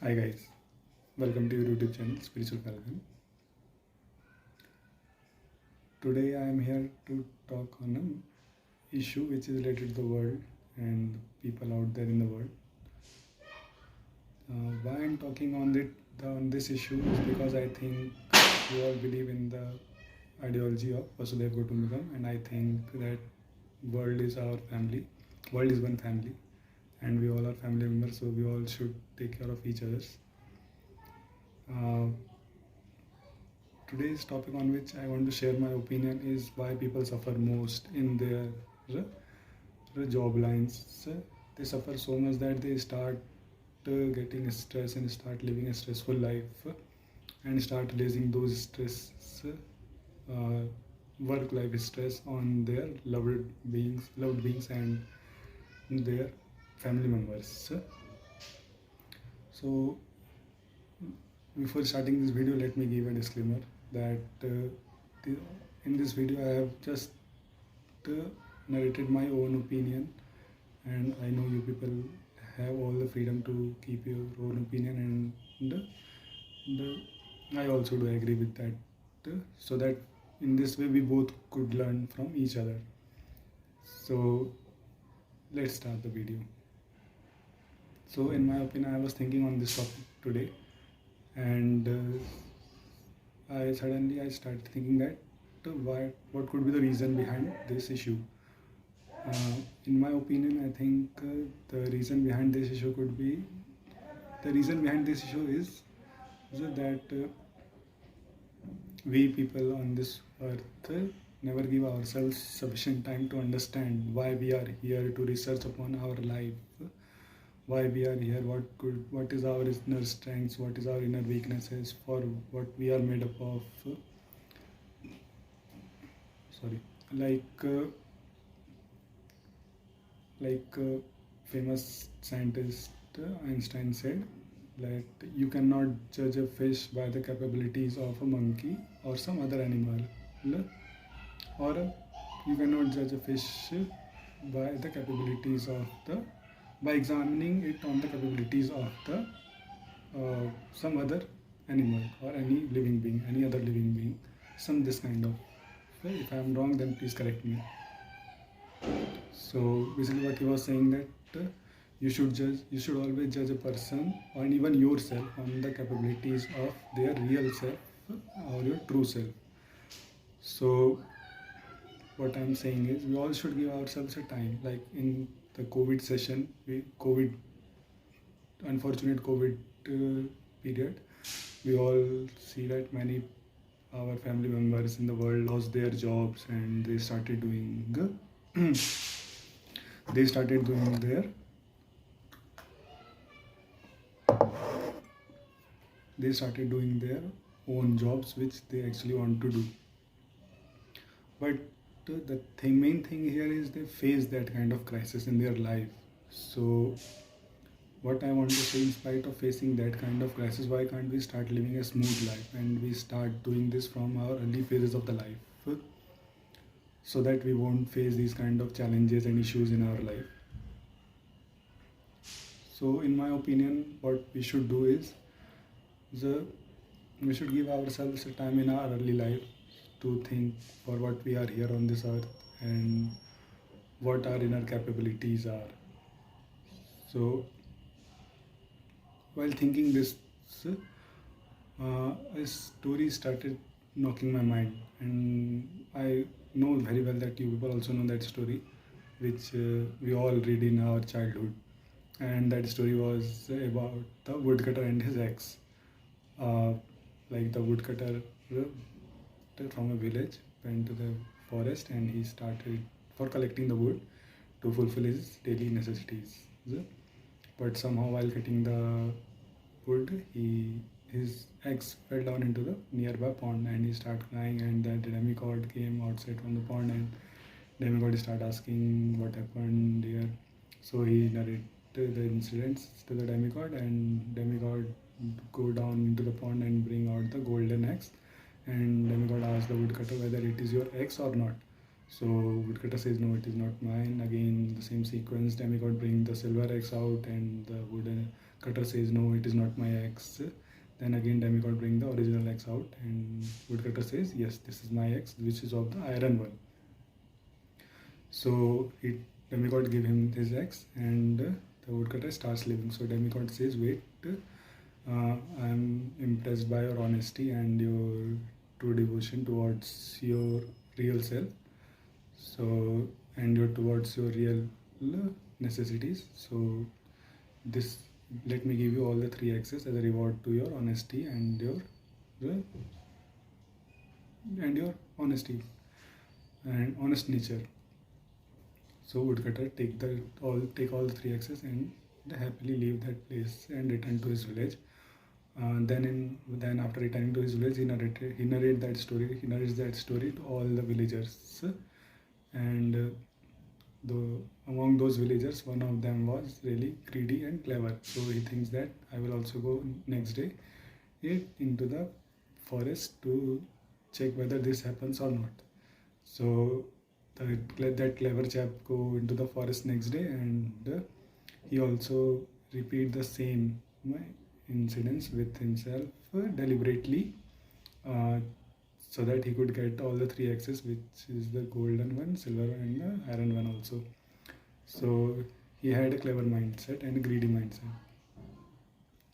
Hi guys, welcome to your YouTube channel Spiritual Falcon. Today I am here to talk on an issue which is related to the world and people out there in the world. Why I am talking on this issue is because I think we all believe in the ideology of Vasudhaiva Kutumbakam, and I think that world is our family. World is one family, and we all are family members, so we all should take care of each other. Uh, Today's topic on which I want to share my opinion is why people suffer most in their job lines. They suffer so much that they start getting stress and start living a stressful life and start releasing those stress, uh, work-life stress on their loved beings and their family members. So before starting this video, let me give a disclaimer that in this video I have just narrated my own opinion, and I know you people have all the freedom to keep your own opinion, and I also do agree with that, so that in this way we both could learn from each other. So let's start the video. So in my opinion, I was thinking on this topic today, and I started thinking that what could be the reason behind this issue. In my opinion, I think the reason behind this issue is that we people on this earth never give ourselves sufficient time to understand why we are here, to research upon our life, why we are here, what is our inner strengths, what is our inner weaknesses, for what we are made up of. Sorry, famous scientist Einstein said that you cannot judge a fish by the capabilities of a monkey or some other animal, or you cannot judge a fish by the capabilities of the by examining it on the capabilities of the some other animal or any living being, any other living being, some this kind of. If I am wrong, then please correct me. So basically, what he was saying that you should always judge a person or even yourself on the capabilities of their real self or your true self. So what I'm saying is, we all should give ourselves a time. Like in the COVID session, unfortunate COVID period, we all see that many our family members in the world lost their jobs, and they started doing they started doing their own jobs which they actually want to do. But the main thing here is they face that kind of crisis in their life. So what I want to say, in spite of facing that kind of crisis, why can't we start living a smooth life and we start doing this from our early phases of the life, so that we won't face these kind of challenges and issues in our life. So in my opinion, what we should do is we should give ourselves a time in our early life to think for what we are here on this earth and what our inner capabilities are. So while thinking this, a story started knocking my mind, and I know very well that you people also know that story, which we all read in our childhood. And that story was about the woodcutter and his ex. Like the woodcutter from a village went to the forest, and he started for collecting the wood to fulfill his daily necessities. But somehow while cutting the wood, his ex fell down into the nearby pond, and he started crying, and the demigod came outside from the pond, and demigod started asking what happened here. So he narrated the incidents to the demigod, and demigod go down into the pond and bring out the golden axe, and demigod asks the woodcutter whether it is your axe or not. So woodcutter says, no, it is not mine. Again the same sequence, demigod bring the silver axe out, and the wooden Woodcutter says, no, it is not my ex. Then again demigod bring the original ex out, and Woodcutter says, yes, this is my ex, which is of the iron one. So demigod give him his ex, and the woodcutter starts living. So demigod says, wait, I'm impressed by your honesty and your true devotion towards your real self. So, and your towards your real necessities. So this, let me give you all the 3 X's as a reward to your honesty and your honesty and honest nature. So woodcutter take all the 3 X's and happily leave that place and return to his village. Then after returning to his village, he narrates that story to all the villagers, and among those villagers, one of them was really greedy and clever. So he thinks that I will also go next day into the forest to check whether this happens or not. So that clever chap go into the forest next day, and he also repeat the same incidents with himself deliberately, so that he could get all the 3 X's, which is the golden one, silver one, and the iron one also. So he had a clever mindset and a greedy mindset.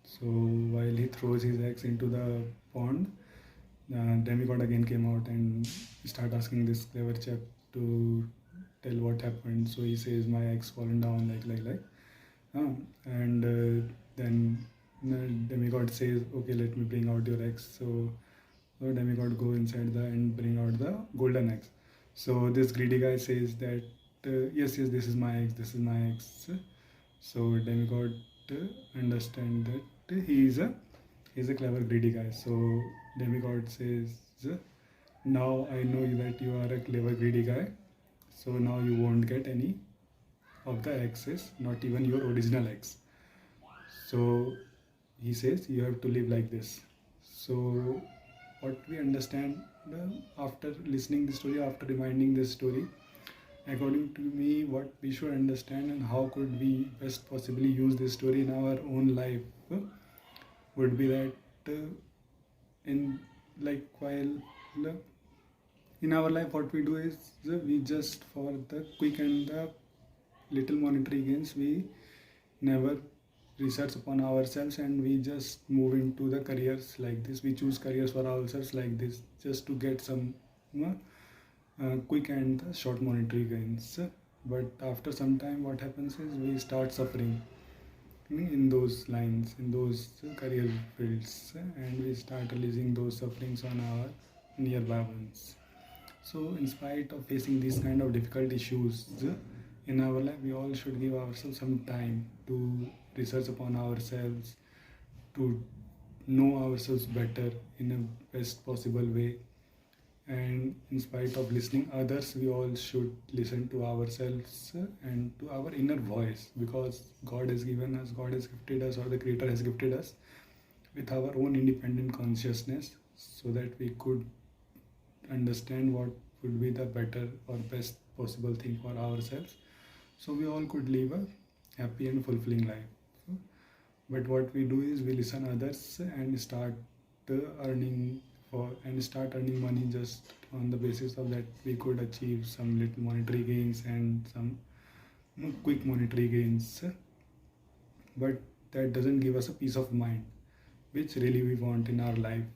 So while he throws his axe into the pond, demigod again came out and start asking this clever chap to tell what happened. So he says, my axe fallen down like. Then demigod says, okay, let me bring out your axe. So demigod go inside and bring out the golden axe. So this greedy guy says that, yes, this is my axe. So demigod understand that he's a clever greedy guy. So demigod says, now I know that you are a clever greedy guy, so now you won't get any of the axes, not even your original axe. So he says, you have to live like this. So what we understand after listening the story, after reminding this story, according to me, what we should understand and how could we best possibly use this story in our own life would be that in our life, what we do is we just, for the quick and the little monetary gains, we never research upon ourselves, and we just move into the careers like this. We choose careers for ourselves like this just to get some quick and short monetary gains. But after some time, what happens is we start suffering in those lines, in those career fields, and we start releasing those sufferings on our nearby ones. So in spite of facing these kind of difficult issues in our life, we all should give ourselves some time to research upon ourselves, to know ourselves better in a best possible way. And in spite of listening others, we all should listen to ourselves and to our inner voice, because God has gifted us, or the Creator has gifted us with our own independent consciousness, so that we could understand what would be the better or best possible thing for ourselves, so we all could live a happy and fulfilling life. But what we do is we listen others and start earning money just on the basis of that we could achieve some little monetary gains and some quick monetary gains, but that doesn't give us a peace of mind which really we want in our life.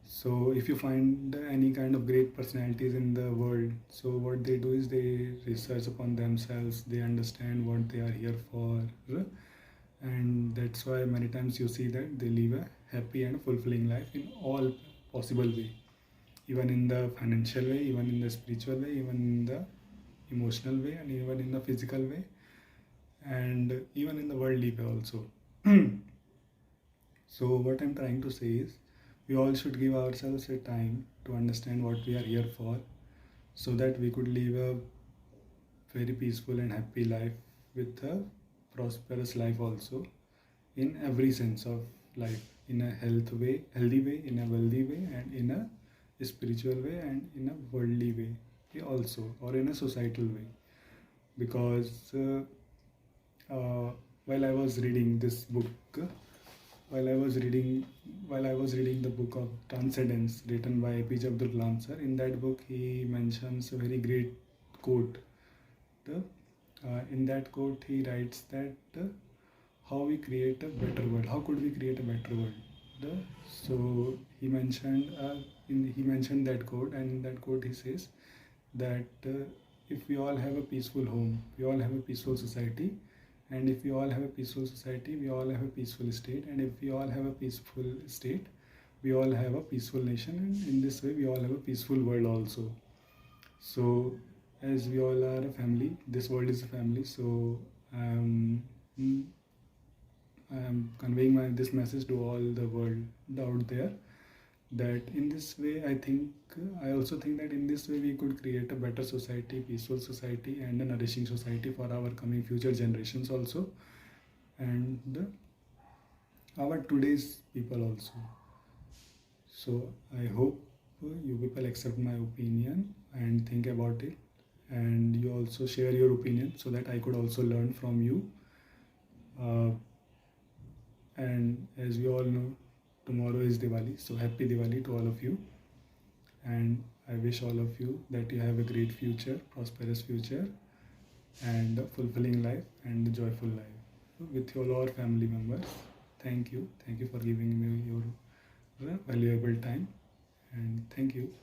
So if you find any kind of great personalities in the world, so what they do is they research upon themselves, they understand what they are here for, and that's why many times you see that they live a happy and fulfilling life in all possible way, even in the financial way, even in the spiritual way, even in the emotional way, and even in the physical way, and even in the worldly way also. So what I'm trying to say is, we all should give ourselves a time to understand what we are here for, so that we could live a very peaceful and happy life with a prosperous life also, in every sense of life, in a healthy way, in a wealthy way, and in a spiritual way, and in a worldly way also, or in a societal way. Because while I was reading this book, while I was reading while I was reading the book of Transcendence written by APJ Abdul Kalam sir. In that book, he mentions a very great quote. In that quote, he writes that how we create a better world. How could we create a better world? So he mentioned that quote, and in that quote he says that if we all have a peaceful home, we all have a peaceful society, and if we all have a peaceful society, we all have a peaceful state, and if we all have a peaceful state, we all have a peaceful nation, and in this way we all have a peaceful world also. So as we all are a family, this world is a family. So um, I am conveying this message to all the world out there, that in this way I also think that in this way we could create a better society, peaceful society, and a nourishing society for our coming future generations also, and our today's people also. So I hope you people accept my opinion and think about it, and you also share your opinion so that I could also learn from you. uh, and as we all know, tomorrow is Diwali, so happy Diwali to all of you. And I wish all of you that you have a great future, prosperous future, and a fulfilling life and a joyful life with all our family members. Thank you. Thank you for giving me your valuable time. And thank you.